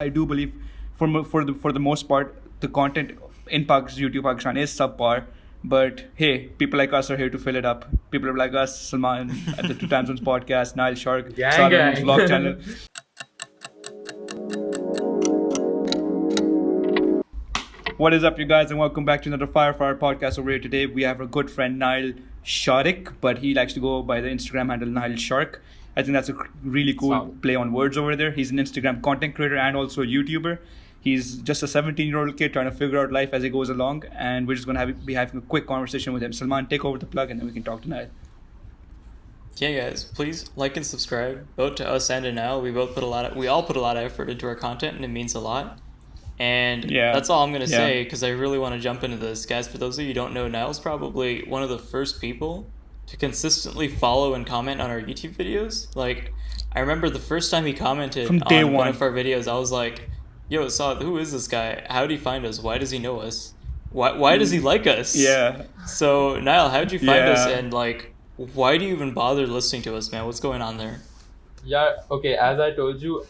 I do believe for the most part the content in YouTube Pakistan is subpar. But hey, people like us are here to fill it up. People like us, Salman at the Two Time Zones podcast, Nyle Shark, Gang, gang. vlog channel. What is up, you guys, and welcome back to another Fire podcast over here. Today we have our good friend Nyle Shark, but he likes to go by the Instagram handle Nyle Shark. I think that's a really cool play on words over there. He's an Instagram content creator and also a YouTuber. He's just a 17-year-old kid trying to figure out life as he goes along, and we're just going to be having a quick conversation with him. Salman, take over the plug, and then we can talk to Nyle. Yeah, guys, please like and subscribe, both to us and to Nyle. We all put a lot of effort into our content, and it means a lot. And that's all I'm going to say, because I really want to jump into this. Guys, for those of you who don't know, Nile's probably one of the first people to consistently follow and comment on our YouTube videos. Like, I remember the first time he commented from day on one of our videos, I was like, yo, Saad, who is this guy? How did he find us? Why does he know us? Why does he like us? Yeah. So, Nyle, how did you find us? And, like, why do you even bother listening to us, man? What's going on there? Yeah, okay, as I told you,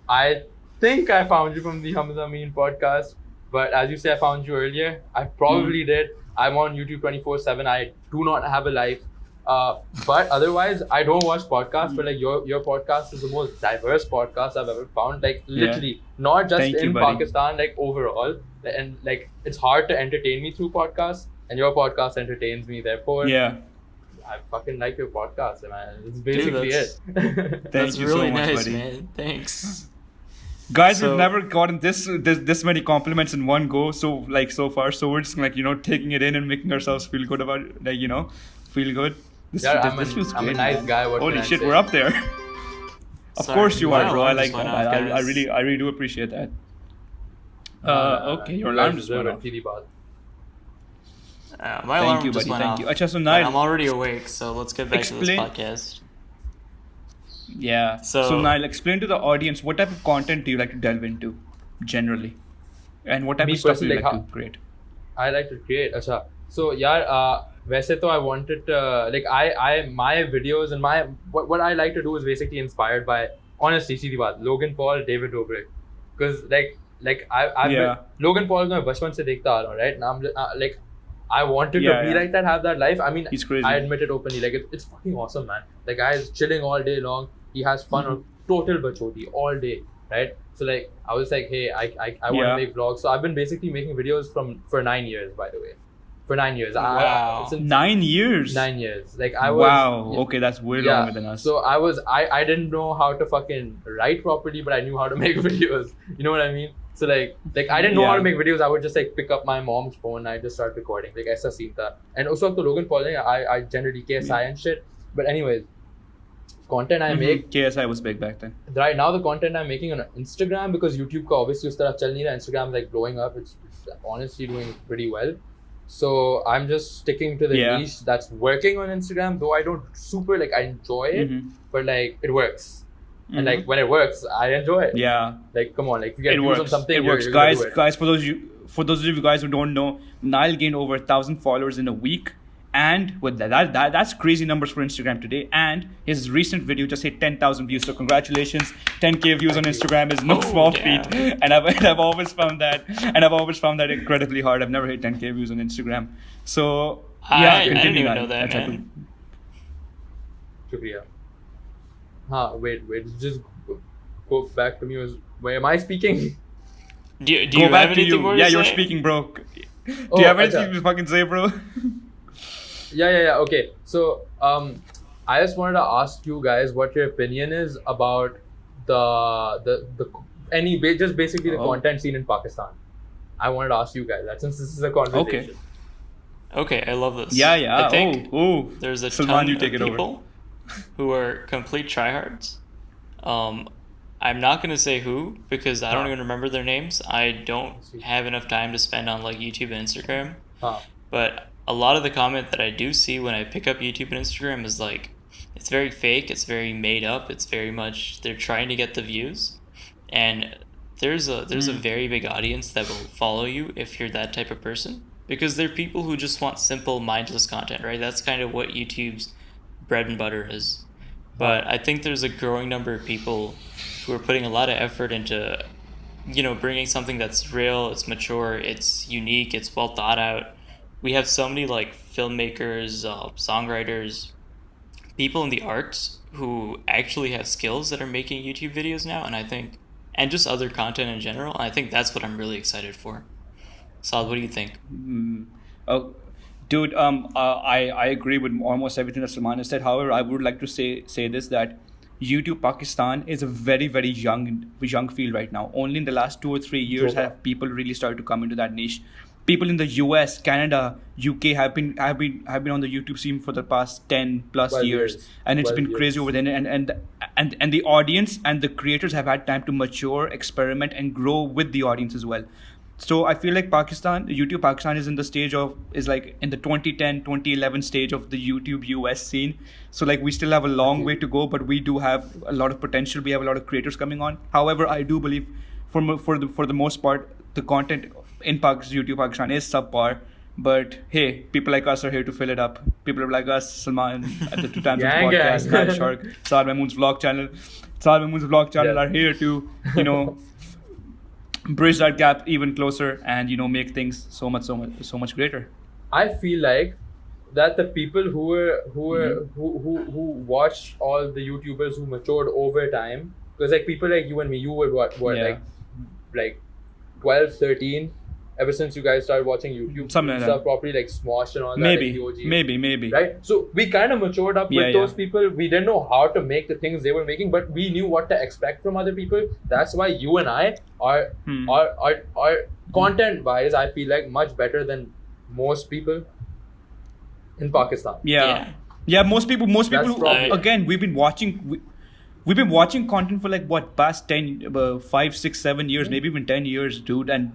I think I found you from the KAMEHAMEHA podcast, but as you say, I found you earlier. I probably did. I'm on YouTube 24/7. I do not have a life. But otherwise, I don't watch podcasts, but like your podcast is the most diverse podcast I've ever found. Like literally, not just in Pakistan, like overall. And like it's hard to entertain me through podcasts, and your podcast entertains me. Therefore, I fucking like your podcast, man. It's basically it. That's you really so much, nice, buddy. man. Thanks. Guys, we've never gotten this many compliments in one go so far. So we're just like, taking it in and making ourselves feel good about it. Like, feel good. This feels great. I'm a nice guy. Holy shit, we're up there. Of course you are, bro. I like that. I really do appreciate that. Okay, your alarm just went off. My alarm just went off. Achha, so Nyle, I'm already awake, so let's get back to this podcast. Yeah. So Nyle, explain to the audience what type of content do you like to delve into, generally, and what type of stuff do you like to create? I like to create. Achha. So वैसे तो I wanted my videos and what I like to do is basically inspired by, honestly, सीधी बात, Logan Paul, David Dobrik, because I've Logan Paul मैं बचपन से देखता आ रहा हूँ, right? Now I'm I wanted to be like that, have that life. I mean, he's crazy. I admit it openly. Like it's fucking awesome, man. The guy is chilling all day long. He has fun on total bachoti all day, right? So like I was like, hey, I want to make vlogs. So I've been basically making videos for 9 years, by the way. For 9 years. Wow. 9 years. 9 years. Like I was. Wow. Okay, that's way longer than us. So I didn't know how to fucking write properly, but I knew how to make videos. You know what I mean? So like I didn't know how to make videos. I would just like pick up my mom's phone and I just start recording. Like aisa scene tha. And also to Logan Paul, I generally KSI and shit. But anyways, content I make. KSI was big back then. Right now, the content I'm making on Instagram, because YouTube ka obviously us taraf chal nahi raha. Instagram like blowing up. It's honestly doing pretty well. So I'm just sticking to the niche that's working on Instagram. Though I don't super I enjoy it, but like it works. And like when it works, I enjoy it. Yeah. Like come on, like if you get views on something, it works. Guys, for those of you guys who don't know, Nyle gained over 1,000 followers in a week, and with that's crazy numbers for Instagram today. And his recent video just hit 10,000 views. So congratulations, 10K views on Instagram is no small feat. And I've always found that incredibly hard. I've never hit 10K views on Instagram. So I didn't even know that, man. Shukriya. Wait, just go back to me. Where am I speaking? Do you have anything more to say? Yeah, you're speaking, bro. Do you have anything to fucking say, bro? Yeah. Okay. So, I just wanted to ask you guys what your opinion is about basically the content scene in Pakistan. I wanted to ask you guys that since this is a conversation. Okay, I love this. Yeah. I think there's a ton of people who are complete tryhards. I'm not gonna say who because I don't even remember their names. I don't have enough time to spend on like YouTube and Instagram. But a lot of the comment that I do see when I pick up YouTube and Instagram is like, it's very fake, it's very made up, it's very much they're trying to get the views, and there's a very big audience that will follow you if you're that type of person, because they're people who just want simple mindless content, right? That's kind of what YouTube's bread and butter is. But I think there's a growing number of people who are putting a lot of effort into, bringing something that's real, it's mature, it's unique, it's well thought out. We have so many like filmmakers, songwriters, people in the arts who actually have skills that are making YouTube videos now, and just other content in general. And I think that's what I'm really excited for. Saad, what do you think? Oh, dude, I agree with almost everything that Salman has said. However, I would like to say this, that YouTube Pakistan is a very, very young field right now. Only in the last 2 or 3 years have people really started to come into that niche. People in the US, Canada, UK have been on the YouTube scene for the past 10 plus years, and it's been crazy over there. And the audience and the creators have had time to mature, experiment, and grow with the audience as well. So I feel like YouTube Pakistan is in the 2010, 2011 stage of the YouTube US scene. So like we still have a long way to go, but we do have a lot of potential. We have a lot of creators coming on. However, I do believe for the most part, the content in YouTube Pakistan is subpar. But hey, people like us are here to fill it up. People like us, Salman at the 2 times podcast, Nyle Shark, Saad Mahmood's vlog channel are here to, bridge that gap even closer and make things so much greater. I feel like that the people who watched all the YouTubers who matured over time, because like people like you and me, you were what like 12, 13, ever since you guys started watching YouTube stuff properly, like Smosh and all that, maybe right? So we kind of matured up with those people. We didn't know how to make the things they were making, but we knew what to expect from other people. That's why you and I are content wise, I feel like much better than most people in Pakistan. Most people again, we've been watching content for like past 5, 6, 7 years, maybe even 10 years, dude. And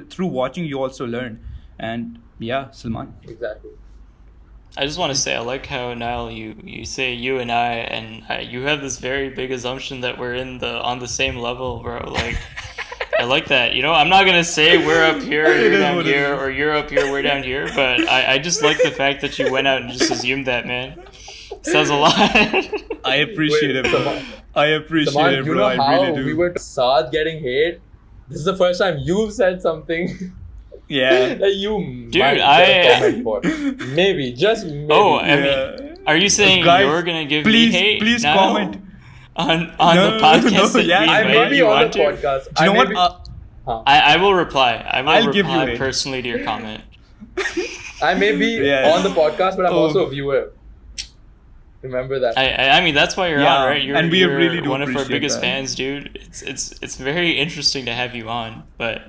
through watching, you also learn. And Salman. Exactly. I just want to say, I like how Nyle, you say you and I, and you have this very big assumption that we're on the same level, bro. Like, I like that. I'm not gonna say we're up here, you're down here, or you're up here, we're down here. But I just like the fact that you went out and just assumed that, man. Says a lot. I appreciate it, bro. I appreciate it, bro. You know I how really do. we were Saad getting hate? This is the first time you've said something. Yeah. That you dude, might get a comment for. Maybe, just maybe. Oh, I mean, are you saying guys, you're gonna give me hate? Please comment on the podcast that I may be on the podcast. Do you know what? I will reply. I'll give you personally to your comment. I may be on the podcast, but I'm also a viewer. Remember that. I mean, that's why you're on, right? And we really do one of our biggest that. fans, dude. It's very interesting to have you on, but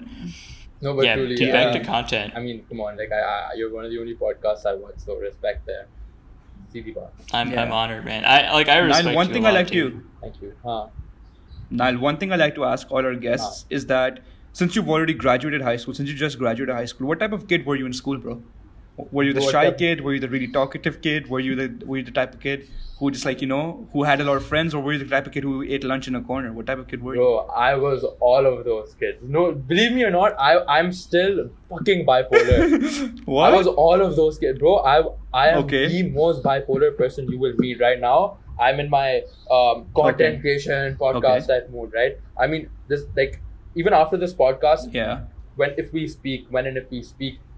truly, get back to content. I mean, come on, like you're one of the only podcasts I watch, so respect there. I'm honored, man. I respect Nyle, one you thing a lot, I like too. Thank you. Nyle, one thing I like to ask all our guests is that since you've already graduated high school, since you just graduated high school, what type of kid were you in school, bro? Were you the shy kid? Were you the really talkative kid? Were you the type of kid who just who had a lot of friends, or were you the type of kid who ate lunch in a corner? What type of kid were you? Bro, I was all of those kids. No, believe me or not, I'm still fucking bipolar. What? I was all of those kids, bro. I am the most bipolar person you will meet right now. I'm in my content creation podcast type mood, right? I mean, this even after this podcast, when and if we speak,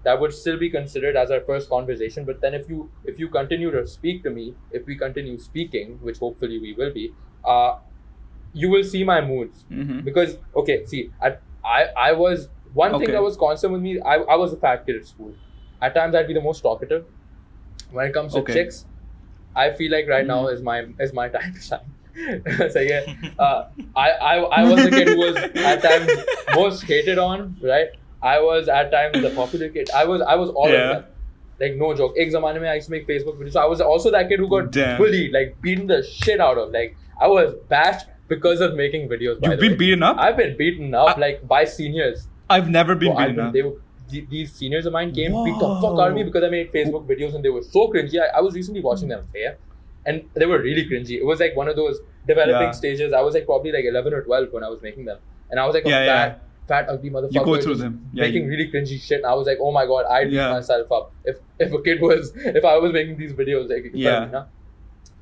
that would still be considered as our first conversation. But then if you continue to speak to me, if we continue speaking, which hopefully we will be, you will see my moods. Mm-hmm. Because I was one thing that was constant with me. I was a fat kid at school. At times I'd be the most talkative. When it comes to chicks, I feel like right now is my time to shine. So I was the kid who was at times most hated on, right? I was at times the popular kid. I was all of them. Like, no joke. Ek zamane mein I used to make Facebook videos. So I was also that kid who got bullied, like beaten the shit out of. Like, I was bashed because of making videos. You've been beaten up? I've been beaten up by seniors. I've never been beaten up. These seniors of mine came beat the fuck out of me because I made Facebook videos and they were so cringy. I was recently watching them, and they were really cringy. It was like one of those developing stages. I was like probably like 11 or 12 when I was making them, and I was like fat ugly motherfucker. You go through them, making really cringy shit. And I was like, oh my god, I'd beat myself up if I was making these videos, like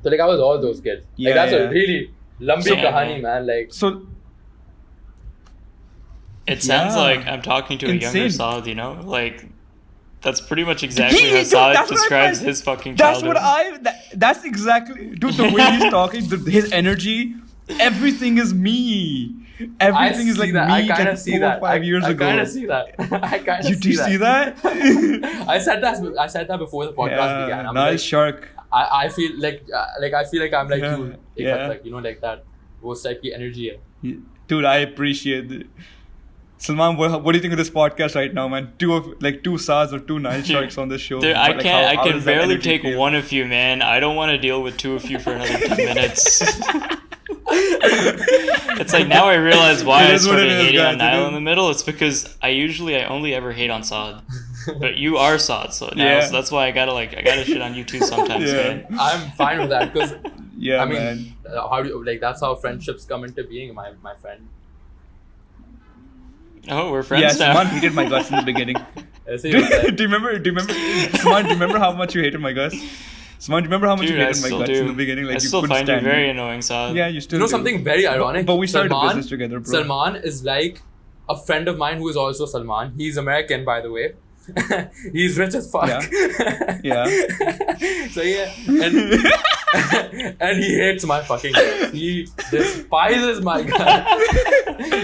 so like I was all those kids. Like that's a really Lambi kahani, man. Like, So it sounds Yeah. like I'm talking to a younger Insane. Saad, you know? Like, that's pretty much exactly how Dude, Saad that's what I describes meant. his fucking That's childhood. that's exactly, dude. The way he's talking, his energy, everything is me. Everything is like that. me. I kind of like see 4 that. or 5 years I ago. kind of see that. I kind of You do see that? I said that before the podcast began. I'm Nyle like, Shark. I feel like I feel like I'm like Yeah, you. yeah. Like, you know, like that. Those type of energy. Dude, I appreciate it. Salman, what do you think of this podcast right now, man? Two Saads or two Nyle Sharks on this show. Dude, I Like, can't. how I can does that barely energy take feel? one of you, man. I don't want to deal with two of you for another 10 minutes. It's like now I realize why It I is what it started is, hating guys, on Nile it is. in the middle. It's because I only ever hate on Saad, but you are Saad, so now Yeah. so that's why I gotta shit on you too sometimes, Yeah. man. I'm fine with that because Yeah, I mean, man. how do you, like that's how friendships come into being, my friend. Oh, we're Yeah, friends now. Salman hated my guts in the beginning. I see do, what that- do you remember? Salman, do you remember how much you hated my guts? Salman, do you remember how much Dude, you I hated my still guts do. in the beginning? Like I you still couldn't find you stand me. very annoying, Saad. Yeah, you still You know do. something very ironic? But we started a Salman- business together, bro. Salman is like a friend of mine who is also Salman. He's American, by the way. He's rich as fuck. Yeah. So yeah, and he hates my fucking guts. He despises my guts.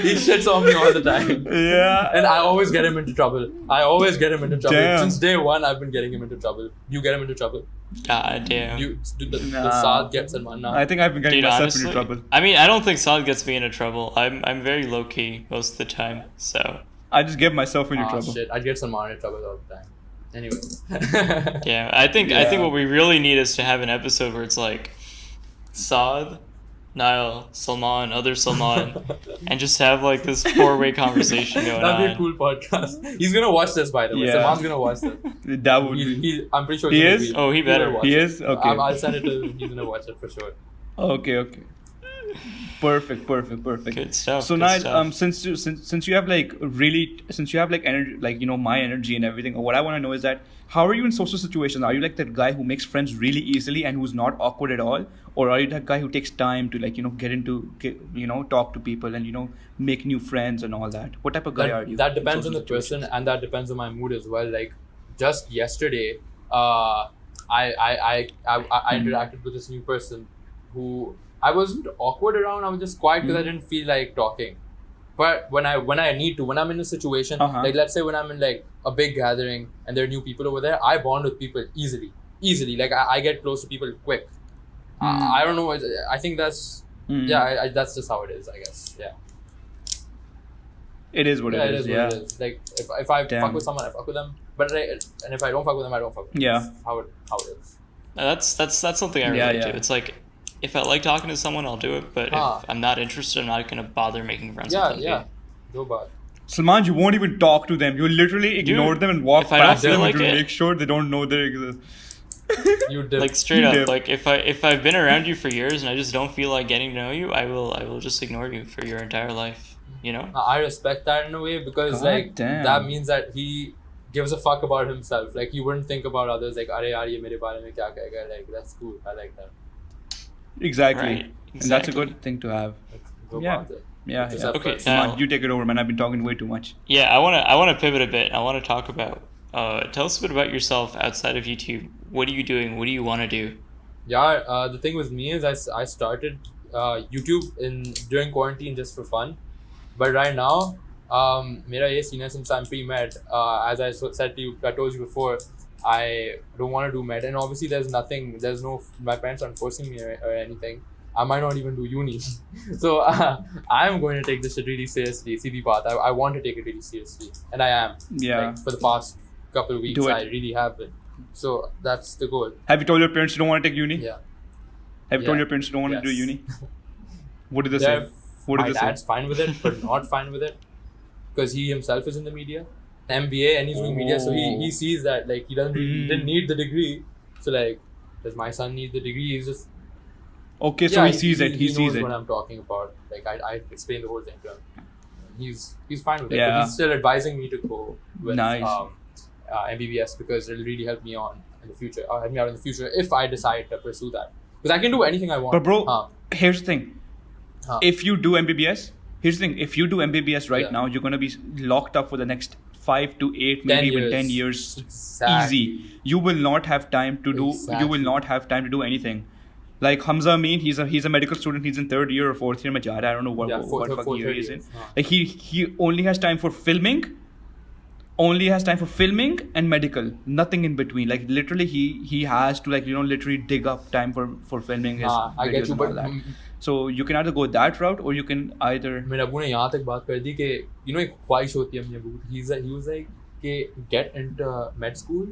He shits on me all the time. Yeah. And I always get him into trouble. Damn. Since day one, I've been getting him into trouble. You get him into trouble. God damn. The Nah. Saad gets Salman now. I think I've been getting Dude, myself honestly, into trouble. I mean, I don't think Saad gets me into trouble. I'm very low key most of the time, so I just get myself into Ah, trouble. shit. I'd get Salman into trouble all the time. Anyway. yeah. I think what we really need is to have an episode where it's like Saad, Nile, Salman, other Salman, and just have like this 4-way conversation going That'd be a on. cool podcast. He's gonna watch this, by the way. Yeah. Salman's gonna watch this. That would be. I'm pretty sure He he's gonna is? be- Oh, he better. will watch He it. is? Okay. I'll send it to him. He's gonna watch it for sure. Okay. Perfect. Good stuff. So good Nile, stuff. since you have like energy, like my energy and everything, what I want to know is that how are you in social situations? Are you like that guy who makes friends really easily and who's not awkward at all, or are you that guy who takes time to like talk to people and make new friends and all that? What type of guy are you? That in depends on social the person, situations? and that depends on my mood as well. Like just yesterday, I interacted with this new person who I wasn't awkward around. I was just quiet because I didn't feel like talking. But when I'm in a situation, like let's say when I'm in like a big gathering and there are new people over there, I bond with people easily. Like I get close to people quick. I don't know. I think that's that's just how it is, I guess. Yeah. It is what it is. Yeah. What it is. Like if I Damn. fuck with someone, I fuck with them. But and if I don't fuck with them, I don't fuck with them. Yeah. That's how it is. That's something I relate to. It's like if I like talking to someone, I'll do it. But if I'm not interested, I'm not gonna bother making friends with them. Yeah. Go back. Salman, you won't even talk to them. You literally ignore them and walk if I don't past feel them like to it- make sure they don't know they exist. You did. Like straight up, Yeah. like if I've been around you for years and I just don't feel like getting to know you, I will just ignore you for your entire life. You know? I respect that in a way because God like damn. that means that he gives a fuck about himself. Like he wouldn't think about others. Like, "Arey yaar, ye mere bare mein kya kahega?" Like that's cool. I like that. Exactly. Right. And that's a Exactly. good thing to have. Go Yeah. about it. Yeah. Just yeah. have Okay, friends. now- Salman, you take it over, man. I've been talking way too much. Yeah, I wanna pivot a bit. I wanna talk about tell us a bit about yourself outside of YouTube. What are you doing? What do you wanna do? Yeah, the thing with me is I started YouTube during quarantine just for fun, but right now, mera ye scene hai since I'm pre-med. As I said to you, I told you before, I don't want to do med, and obviously my parents aren't forcing me or anything. I might not even do uni, so I'm going to take this shit really seriously. See the path. I want to take it really seriously, and I am. Yeah. Like, for the past couple of weeks, Do it. I really have been. So that's the goal. Have you told your parents you don't want to take uni? Yeah. Have you told Yeah. your parents you don't want to do Yes. uni? What did they They're- say? What My did they say? dad's fine with it, but not fine with it because he himself is in the media, MBA, and he's doing media. So he sees that like he didn't need the degree. So like, does my son need the degree? He's just Okay, so he sees it. He knows sees it. what I'm talking about. Like I explained the whole thing to him. He's fine with it. Yeah. But he's still advising me to go with Nice. MBBS because it'll really help me on in the future. Help me out in the future if I decide to pursue that. Because I can do anything I want. But bro, here's the thing. if you do MBBS, here's the thing: if you do MBBS right Yeah. now, you're gonna be locked up for the next 5 to 8, maybe even 10 years. Exactly. Easy. You will not have time to do. You will not have time to do anything. Like Hamza Amin, he's a medical student. He's in 3rd year or 4th year. I don't know what fucking year he's in. Like he only has time for filming. Only has time for filming and medical. Nothing in between. Like literally, he has to literally dig up time for filming his I get videos you, and all but that. So you can either go that route or you can either. मेरे अबू ने यहाँ तक बात कर दी कि एक ख्वाहिश होती है अपने अबू की. He was like कि get into med school,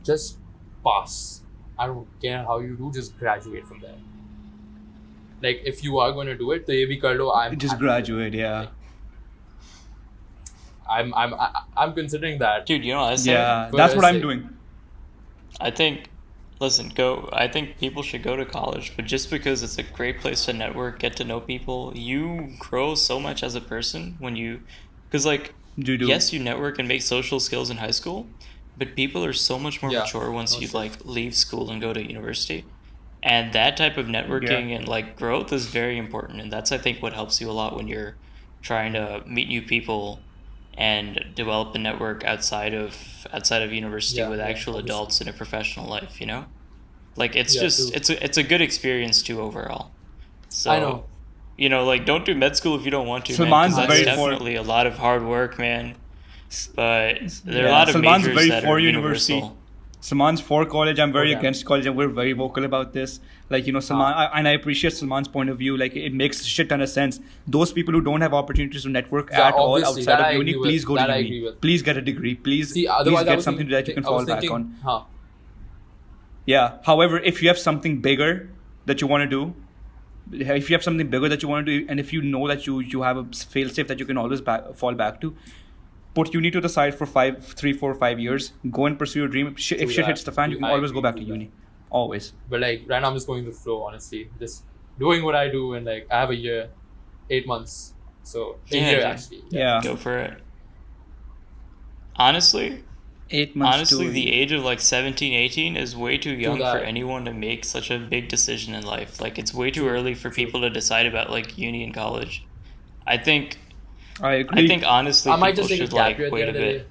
just pass. I don't care how you do, just graduate from there. Like if you are going to do it, तो ये भी कर लो. Just graduate, yeah. I'm considering that. Dude, you know what I say? Yeah, that's what I'm doing. I think people should go to college, but just because it's a great place to network, get to know people, you grow so much as a person when you, because yes, you network and make social skills in high school, but people are so much more mature once you leave school and go to university, and that type of networking and growth is very important, and that's I think what helps you a lot when you're trying to meet new people and develop a network outside of university with actual adults in a professional life, it's a good experience too overall. So I know. Don't do med school if you don't want to. Salman's man, very definitely a lot of hard work, man. But there are a lot of Salman's majors very that for are university. universal. Salman's for college. I'm very against college, and we're very vocal about this. Salman, and I appreciate Salman's point of view. It makes a shit ton of sense. Those people who don't have opportunities to network at all outside of uni, please go to uni. Please get a degree. Please get something that you can fall back on. Yeah. However, if you have something bigger that you want to do, and if you know that you have a fail-safe that you can always fall back to, put uni to the side for 3, 4, 5 years. Go and pursue your dream. If shit hits the fan, you can always go back to uni. Always. But right now I'm just going with the flow, honestly. Just doing what I do, and I have a year, 8 months. So a year actually. Yeah. Go for it. Honestly, 8 months. The age of 17, 18 is way too young for anyone to make such a big decision in life. It's way too early for people to decide about uni and college. I agree. I think honestly, I might people just take should a gap year wait a bit.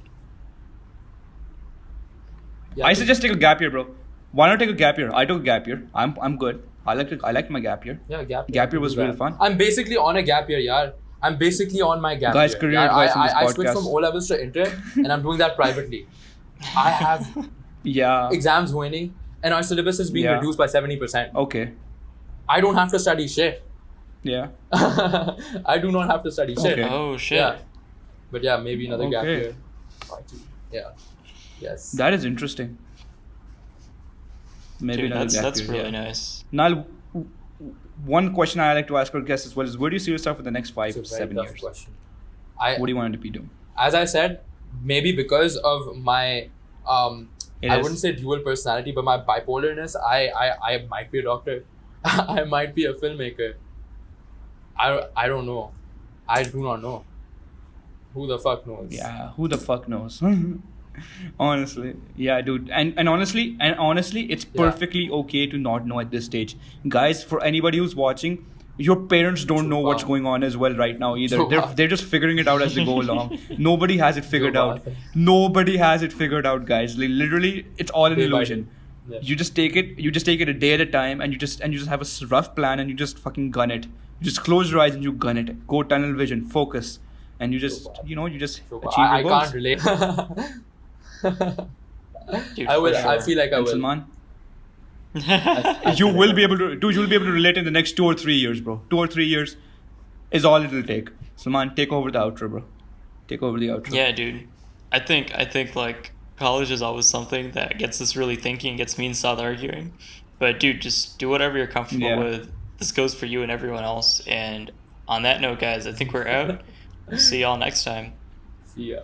I suggest take a gap year, bro. Why not take a gap year? I took a gap year. I'm good. I liked my gap year. Yeah, gap year was real fun. I'm basically on a gap year, yaar. I'm basically on my gap year. Guys, career advice in this podcast. I switched from O levels to inter, and I'm doing that privately. I have exams winning, and our syllabus is being reduced by 70%. Okay. I don't have to study shit. Yeah. I do not have to study shit. Okay. Oh shit. Yeah. But yeah, maybe another gap year. Yeah. Yes. That is interesting. Maybe Dude, another gap year. That's really nice. Nyle, one question I like to ask our guests as well is, where do you see yourself for the next 5 to 7 years? Question. What do you want to be doing? As I said, maybe because of my I wouldn't say dual personality, but my bipolarness, I might be a doctor. I might be a filmmaker. I don't know. I do not know. Who the fuck knows? Yeah, who the fuck knows? Honestly, yeah, dude, and honestly, it's perfectly okay to not know at this stage, guys. For anybody who's watching, your parents don't know what's going on as well right now either. They're just figuring it out as they go along. Nobody has it figured out. Nobody has it figured out, guys. Literally, it's all an illusion. Yeah. You just take it a day at a time, and you just have a rough plan, and you just fucking gun it. You just close your eyes and you gun it. Go tunnel vision, focus, and you just achieve your goals. I can't relate. Dude, I will. Sure. I feel like I will. Salman, you will be able to. Dude, you'll be able to relate in the next 2 or 3 years, bro. 2 or 3 years is all it'll take. Salman, take over the outro, bro. Take over the outro. Yeah, dude. I think college is always something that gets us really thinking, gets me and Saad arguing. But dude, just do whatever you're comfortable with. This goes for you and everyone else. And on that note, guys, I think we're out. We'll see y'all next time. See ya.